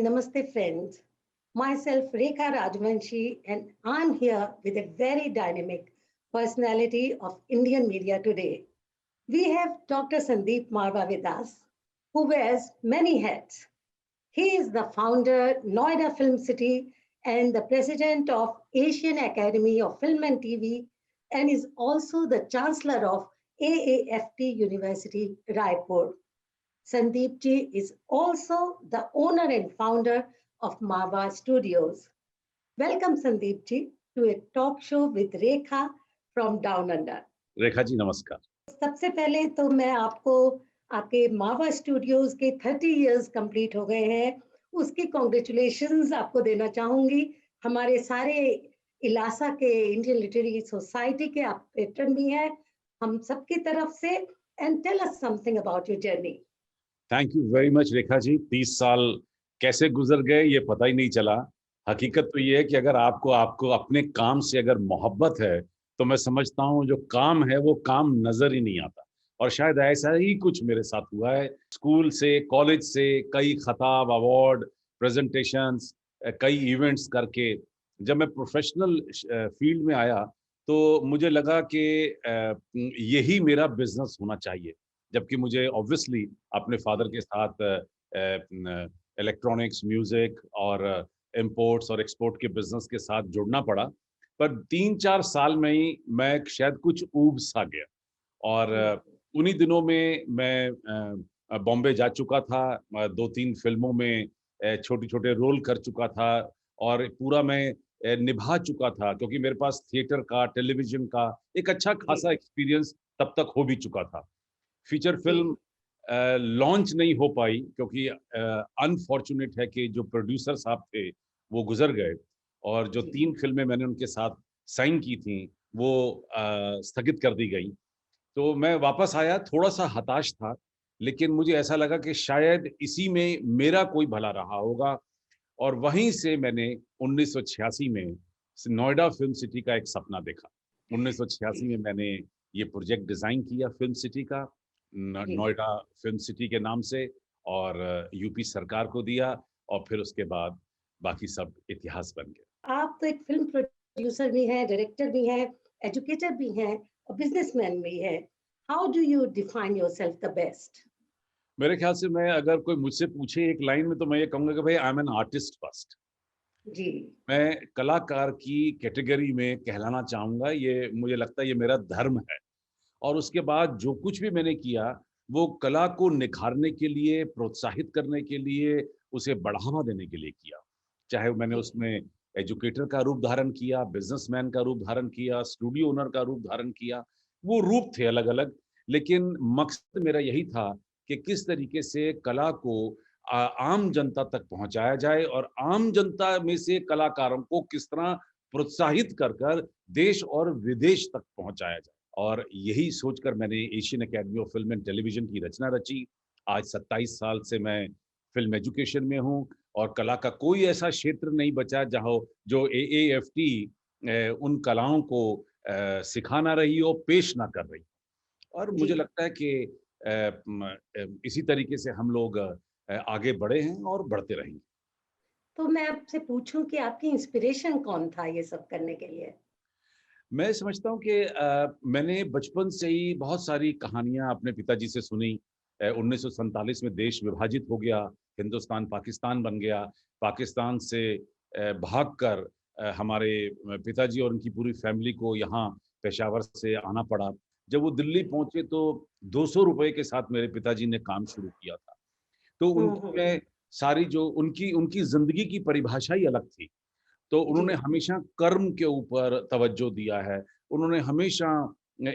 namaste friends. Myself Rekha Rajvanshi and I'm here with a very dynamic personality of Indian media today. We have Dr. Sandeep Marva with us, who wears many hats. He is the founder Noida Film City and the president of Asian Academy of Film and TV and is also the chancellor of AAFT University Raipur. Sandeep ji is also the owner and founder of Marva Studios. Welcome Sandeep ji to a talk show with Rekha from Down Under. Rekha ji नमस्कार। सबसे पहले तो मैं आपको आपके मावा studios के 30 years complete हो गए हैं उसकी कॉन्ग्रेचुलेशंस आपको देना चाहूंगी। हमारे सारे इलासा के इंडियन लिटरेरी सोसाइटी के आप पेट्रन भी हैं हम सबकी तरफ से and tell us something about your journey. Thank you very much Rekha ji. 30 साल कैसे गुजर गए ये पता ही नहीं चला। हकीकत तो ये है कि अगर आपको आपको अपने काम से अगर मोहब्बत है तो मैं समझता हूँ जो काम है वो काम नजर ही नहीं आता। और शायद ऐसा ही कुछ मेरे साथ हुआ है। स्कूल से कॉलेज से कई खिताब अवार्ड प्रेजेंटेशंस कई इवेंट्स करके जब मैं प्रोफेशनल फील्ड में आया तो मुझे लगा कि यही मेरा बिजनेस होना चाहिए। जबकि मुझे ऑब्वियसली अपने फादर के साथ इलेक्ट्रॉनिक्स म्यूजिक और इंपोर्ट्स और एक्सपोर्ट के बिजनेस के साथ जुड़ना पड़ा। पर 3-4 साल में ही मैं शायद कुछ ऊब सा गया और उन्हीं दिनों में मैं बॉम्बे जा चुका था। 2-3 फिल्मों में छोटे छोटे रोल कर चुका था और पूरा मैं निभा चुका था क्योंकि मेरे पास थिएटर का टेलीविजन का एक अच्छा खासा एक्सपीरियंस तब तक हो भी चुका था। फीचर फिल्म लॉन्च नहीं हो पाई क्योंकि अनफॉर्चुनेट है कि जो प्रोड्यूसर साहब थे वो गुजर गए और जो 3 फिल्में मैंने उनके साथ साइन की थी वो स्थगित कर दी गई। तो मैं वापस आया थोड़ा सा हताश था, लेकिन मुझे ऐसा लगा कि शायद इसी में मेरा कोई भला रहा होगा और वहीं से मैंने 1986 में नोएडा फिल्म सिटी का एक सपना देखा। 1986 में मैंने ये प्रोजेक्ट डिजाइन किया फिल्म सिटी का, नोएडा फिल्म सिटी के नाम से, और यूपी सरकार को दिया और फिर उसके बाद बाकी सब इतिहास बन गया। आप तो एक फिल्म प्रोड्यूसर भी हैं, डायरेक्टर भी हैं, एजुकेटर भी हैं और बिजनेसमैन भी हैं। How do you define yourself the best? मेरे ख्याल से मैं अगर कोई मुझसे पूछे एक लाइन में तो मैं ये कहूंगा कि भाई I am an artist first. जी, मैं कलाकार की कैटेगरी में कहलाना चाहूंगा। ये मुझे लगता है ये मेरा धर्म है और उसके बाद जो कुछ भी मैंने किया वो कला को निखारने के लिए, प्रोत्साहित करने के लिए, उसे बढ़ावा देने के लिए किया। चाहे मैंने उसमें एजुकेटर का रूप धारण किया, बिजनेसमैन का रूप धारण किया, स्टूडियो ओनर का रूप धारण किया। वो रूप थे अलग अलग, लेकिन मकसद मेरा यही था कि किस तरीके से कला को आम जनता तक पहुंचाया जाए और आम जनता में से कलाकारों को किस तरह प्रोत्साहित कर कर देश और विदेश तक पहुंचाया जाए। और यही सोचकर मैंने Asian academy of film and television की रचना रची। आज 27 साल से मैं फिल्म एजुकेशन में हूँ और कला का कोई ऐसा क्षेत्र नहीं बचा जहाँ जो AAFT उन कलाओं को सिखा ना रही हो, पेश ना कर रही। और मुझे लगता है कि इसी तरीके से हम लोग आगे बढ़े हैं और बढ़ते रहेंगे। तो मैं आपसे पूछूं कि आपकी इंस्पिरेशन कौन था ये सब करने के लिए? मैं समझता हूँ कि मैंने बचपन से ही बहुत सारी कहानियां अपने पिताजी से सुनी। 1947 में देश विभाजित हो गया, हिंदुस्तान पाकिस्तान बन गया। पाकिस्तान से भागकर हमारे पिताजी और उनकी पूरी फैमिली को यहाँ पेशावर से आना पड़ा। जब वो दिल्ली पहुंचे तो 200 रुपए के साथ मेरे पिताजी ने काम शुरू किया था। तो उनकी में सारी जो उनकी उनकी जिंदगी की परिभाषा ही अलग थी। तो उन्होंने हमेशा कर्म के ऊपर तवज्जो दिया है, उन्होंने हमेशा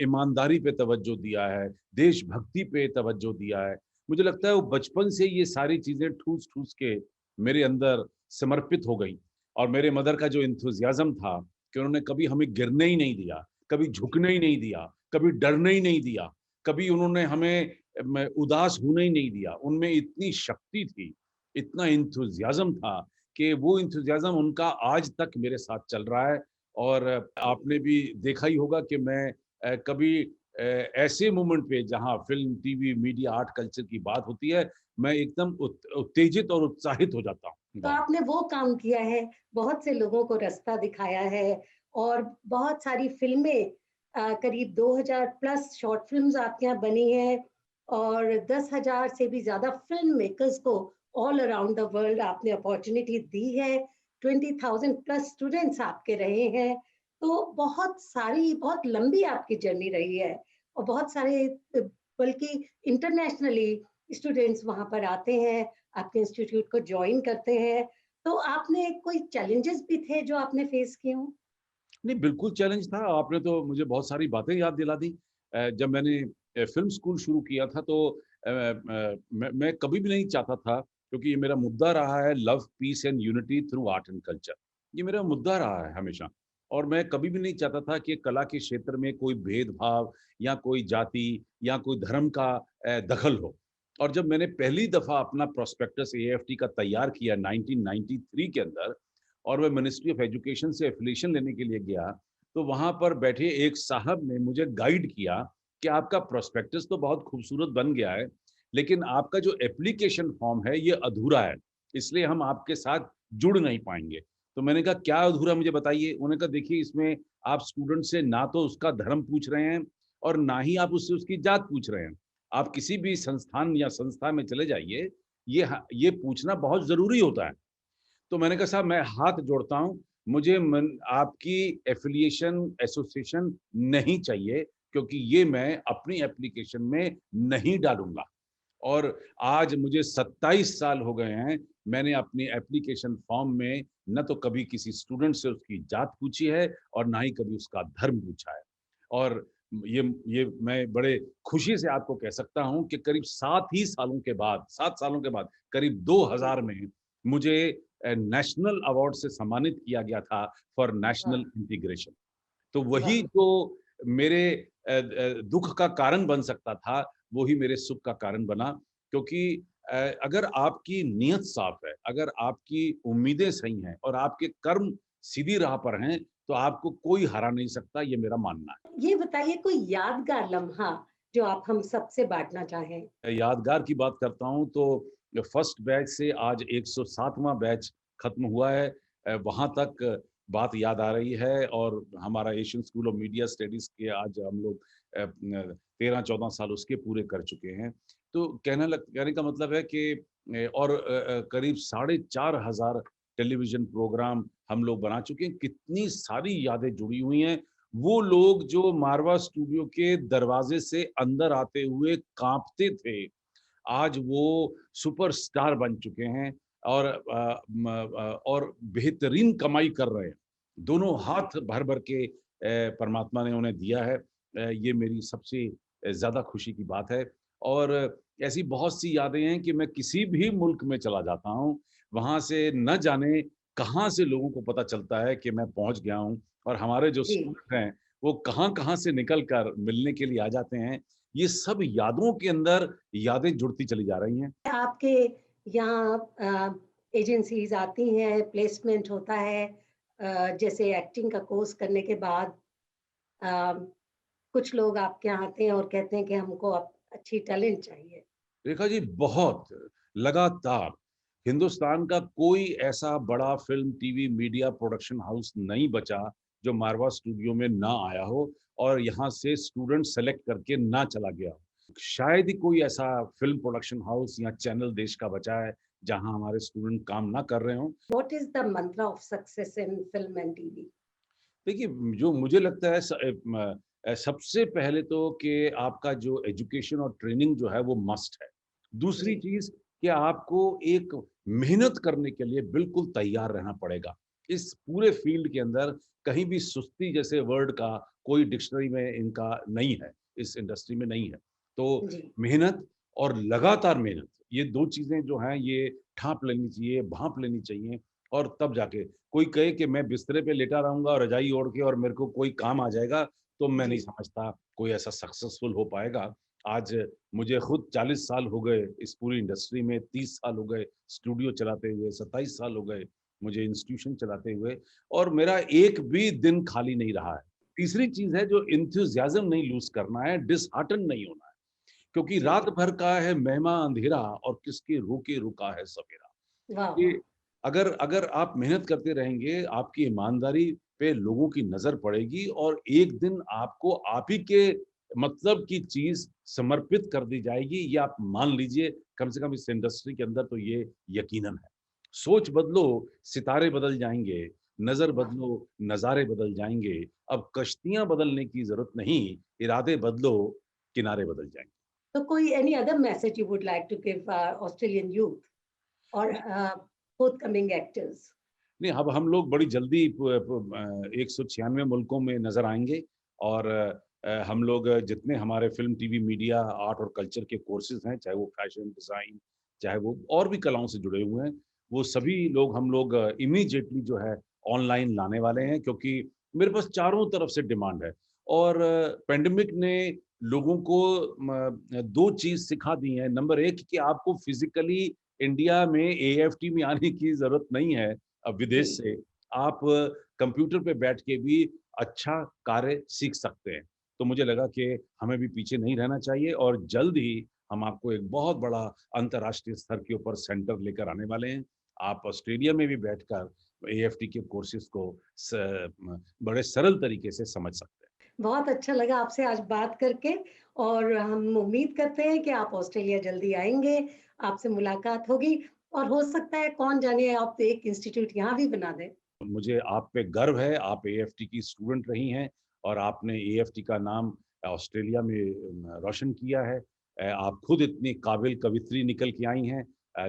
ईमानदारी पे तवज्जो दिया है, देशभक्ति पे तवज्जो दिया है। मुझे लगता है वो बचपन से ये सारी चीजें ठूस ठूस के मेरे अंदर समर्पित हो गई। और मेरे मदर का जो इंथुजियाज्म था कि उन्होंने कभी हमें गिरने ही नहीं दिया, कभी झुकने ही नहीं दिया, कभी डरने ही नहीं दिया, कभी उन्होंने हमें उदास होने ही नहीं दिया। उनमें इतनी शक्ति थी, इतना इंथुजियाज्म था कि वो इंथुजियाज्म उनका आज तक मेरे साथ चल रहा है। और आपने भी देखा ही होगा कि मैं कभी ऐसे मोमेंट पे जहाँ film, TV, media, art culture की बात होती है, मैं एकदम उत्तेजित और उत्साहित हो जाता हूँ। तो वाह! आपने वो काम किया है, बहुत से लोगों को रास्ता दिखाया है और बहुत सारी फ़िल्में करीब 2000 प्लस शॉर्ट फ़िल्म्स आपके यहाँ बनी हैं और 10,000 से भी ज़्यादा फ़िल्म मेकर्स को ऑल अराउंड द वर्ल्ड आपने अपॉर्च्युनिटी दी है। 20,000 प्लस स्टूडेंट्स आपके रहे हैं। तो बहुत लंबी आपकी जर्नी रही है और बहुत सारे बल्कि इंटरनेशनली स्टूडेंट्स वहाँ पर आते हैं, आपके इंस्टीट्यूट को जॉइन करते हैं। तो आपने कोई चैलेंजेस भी थे जो आपने फेस किए हों? नहीं, बिल्कुल चैलेंज था। आपने तो मुझे बहुत सारी बातें याद दिला दी। जब मैंने फ़िल्म स्कूल शुरू किया था तो मैं कभी भी नहीं चाहता था, क्योंकि ये मेरा मुद्दा रहा है, love, peace and unity through art and culture. ये मेरा मुद्दा रहा है हमेशा, और मैं कभी भी नहीं चाहता था कि कला के क्षेत्र में कोई भेदभाव या कोई जाति या कोई धर्म का दखल हो। और जब मैंने पहली दफ़ा अपना प्रोस्पेक्टस एएफटी का तैयार किया 1993 के अंदर, और मैं मिनिस्ट्री ऑफ एजुकेशन से एफिलिएशन लेने के लिए गया, तो वहाँ पर बैठे एक साहब ने मुझे गाइड किया कि आपका प्रोस्पेक्टस तो बहुत खूबसूरत बन गया है, लेकिन आपका जो एप्लीकेशन फॉर्म है, ये अधूरा है, इसलिए हम आपके साथ जुड़ नहीं पाएँगे। तो मैंने कहा, क्या अधूरा, मुझे बताइए? उन्होंने कहा, देखिए, इसमें आप स्टूडेंट से ना तो उसका धर्म पूछ रहे हैं और ना ही आप उससे उसकी जात पूछ रहे हैं। आप किसी भी संस्थान या संस्था में चले जाइए, ये पूछना बहुत ज़रूरी होता है। तो मैंने कहा, साहब, मैं हाथ जोड़ता हूँ, मुझे आपकी एफ़िलिएशन एसोसिएशन नहीं चाहिए, क्योंकि ये मैं अपनी एप्लीकेशन में नहीं डालूँगा। और आज मुझे 27 साल हो गए हैं, मैंने अपनी एप्लीकेशन फ़ॉर्म में ना तो कभी किसी स्टूडेंट से उसकी जात पूछी है और ना ही कभी उसका धर्म पूछा है। और ये मैं बड़े खुशी से आपको कह सकता हूँ कि करीब 7 सालों के बाद करीब जी, 2000 में मुझे नेशनल अवार्ड से सम्मानित किया गया था फॉर वाह! National integration. तो वाह! वही जो मेरे दुःख का कारण बन सकता था, वो ही मेरे सुख का कारण बना, क्योंकि अगर आपकी नीयत साफ है, अगर आपकी उम्मीदें सही हैं और आपके कर्म सीधी राह पर हैं, तो आपको कोई हरा नहीं सकता, ये मेरा मानना है। ये बताइए कोई यादगार लम्हा जो आप हम सबसे बाँटना चाहें? यादगार की बात करता हूँ तो फर्स्ट बैच से आज 107वां बैच खत्म हुआ है। वहाँ तक बात याद आ रही है, और हमारा Asian school of media studies के आज हम लोग 13-14 साल उसके पूरे कर चुके हैं। तो कहने का मतलब है कि करीब 4,500 टेलीविज़न प्रोग्राम हम लोग बना चुके हैं। कितनी सारी यादें जुड़ी हुई हैं। वो लोग जो मारवा स्टूडियो के दरवाजे से अंदर आते हुए काँपते थे, आज वो सुपरस्टार बन चुके हैं, और और बेहतरीन कमाई कर रहे हैं। दोनों जी। हाथ भर-भर के परमात्मा ने उन्हें दिया है। ये मेरी सबसे ज़्यादा खुशी की बात है। और ऐसी बहुत सी यादें हैं कि मैं किसी भी मुल्क में चला जाता हूँ, वहाँ से न जाने कहाँ से लोगों को पता चलता है कि मैं पहुँच गया हूँ, और हमारे जो जी। स्टूडेंट हैं, वो कहाँ-कहाँ से निकल कर मिलने के लिए आ जाते हैं। ये सब यादों के अंदर यादें जुड़ती चली जा रही हैं। आपके यहाँ एजेंसीज़ आती हैं, प्लेसमेंट होता है जैसे एक्टिंग का कोर्स करने के बाद अ, कुछ लोग आपके यहाँ आते हैं और कहते हैं कि हमको अब अच्छी टैलेंट चाहिए। रेखा जी, बहुत लगातार हिंदुस्तान का कोई ऐसा बड़ा film, TV, media production house नहीं बचा, जो मारवा स्टूडियो में ना आया हो और यहाँ से स्टूडेंट सेलेक्ट करके ना चला गया हो। शायद ही कोई ऐसा फ़िल्म प्रोडक्शन हाउस या चैनल देश का बचा है, जहाँ हमारे स्टूडेंट काम ना कर रहे हों। What is the Mantra of success in film and TV? देखिए, जो मुझे लगता है, सबसे पहले तो कि आपका जो एजुकेशन और ट्रेनिंग जो है वो मस्ट है। दूसरी जी, चीज़ कि आपको एक मेहनत करने के लिए बिल्कुल तैयार रहना पड़ेगा। इस पूरे फ़ील्ड के अंदर कहीं भी सुस्ती जैसे वर्ड का कोई डिक्शनरी में इनका नहीं है, इस इंडस्ट्री में नहीं है। तो जी, मेहनत और लगातार मेहनत, ये 2 चीज़ें जो हैं, ये ठाँप लेनी चाहिए, भाँप लेनी चाहिए, और तब जाके कोई कहे कि मैं बिस्तरे पे लेटा रहूँगा और रज़ाई ओढ़ के और मेरे को कोई काम आ जाएगा, तो मैं नहीं जी, समझता कोई ऐसा सक्सेसफुल हो पाएगा। आज मुझे खुद 40 साल हो गए इस पूरी इंडस्ट्री में, 30 साल हो गए स्टूडियो चलाते हुए, 27 साल हो गए मुझे इंस्टीट्यूशन चलाते हुए, और मेरा एक भी दिन खाली नहीं रहा है। तीसरी चीज़ है, जो एंथुसियाज़्म नहीं लूज़ करना है, डिसहार्टन नहीं होना है, क्योंकि जी। रात भर का है महमा अंधेरा और किसके रोके रुका है सवेरा। वाह, ये वाह! अगर अगर आप मेहनत करते रहेंगे, आपकी ईमानदारी पे लोगों की नज़र पड़ेगी और एक दिन आपको आप ही के मतलब की चीज़ समर्पित कर दी जाएगी, ये आप मान लीजिए, कम से कम इस इंडस्ट्री के अंदर तो ये यकीनन है। सोच बदलो, सितारे बदल जाएँगे, नज़र बदलो, नज़ारे बदल जाएँगे। अब कश्तियाँ बदलने की ज़रूरत नहीं, इरादे बदलो, किनारे बदल जाएँगे। So, koi any other message you would like to give Australian youth or forthcoming actors? नहीं, अब हम लोग बड़ी जल्दी 196 मुल्कों में नज़र आएँगे और हम लोग जितने हमारे फ़िल्म, टीवी, मीडिया, आर्ट और कल्चर के कोर्सेज़ हैं, चाहे वो फ़ैशन डिज़ाइन, चाहे वो और भी कलाओं से जुड़े हुए हैं, वो सभी लोग हम लोग इमीडिएटली जो है ऑनलाइन लाने वाले हैं क्योंकि मेरे पास चारों तरफ से डिमांड है। और पैंडेमिक ने लोगों को 2 चीज़ सिखा दी है। नंबर 1 कि आपको फ़िज़िकली इंडिया में एएफटी में आने की ज़रूरत नहीं है। विदेश जी, से आप कंप्यूटर पे बैठ के भी अच्छा कार्य सीख सकते हैं। तो मुझे लगा कि हमें भी पीछे नहीं रहना चाहिए और जल्द ही हम आपको एक बहुत बड़ा अंतर्राष्ट्रीय स्तर के ऊपर सेंटर लेकर आने वाले हैं। आप ऑस्ट्रेलिया में भी बैठकर एएफटी के कोर्सेज़ को बड़े सरल तरीके से समझ सकते हैं। बहुत अच्छा लगा आपसे आज बात करके और हम उम्मीद करते हैं कि आप ऑस्ट्रेलिया जल्दी आएँगे, आपसे मुलाकात होगी और हो सकता है कौन जाने आप एक इंस्टीट्यूट यहाँ भी बना दें। मुझे आप पे गर्व है, आप एएफटी की स्टूडेंट रही हैं और आपने एएफटी का नाम ऑस्ट्रेलिया में रोशन किया है। आप खुद इतनी काबिल कवियत्री निकल के आई हैं।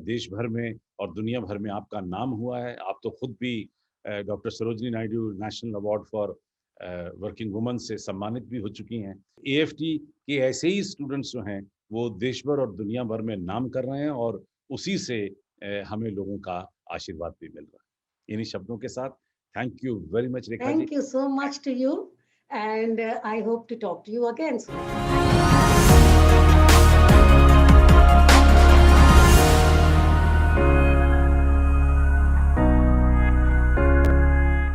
देश भर में और दुनिया भर में आपका नाम हुआ है। आप तो खुद भी doctor Sarojini Naidu national award for working woman से सम्मानित भी हो चुकी हैं। एएफटी के ऐसे ही स्टूडेंट्स जो हैं, वो देश भर और दुनिया भर में नाम कर रहे हैं और उसी से हमें लोगों का आशीर्वाद भी मिल रहा है। इन्हीं शब्दों के साथ thank you very much Rekha ji. Thank you so much to you and I hope to talk to you again soon.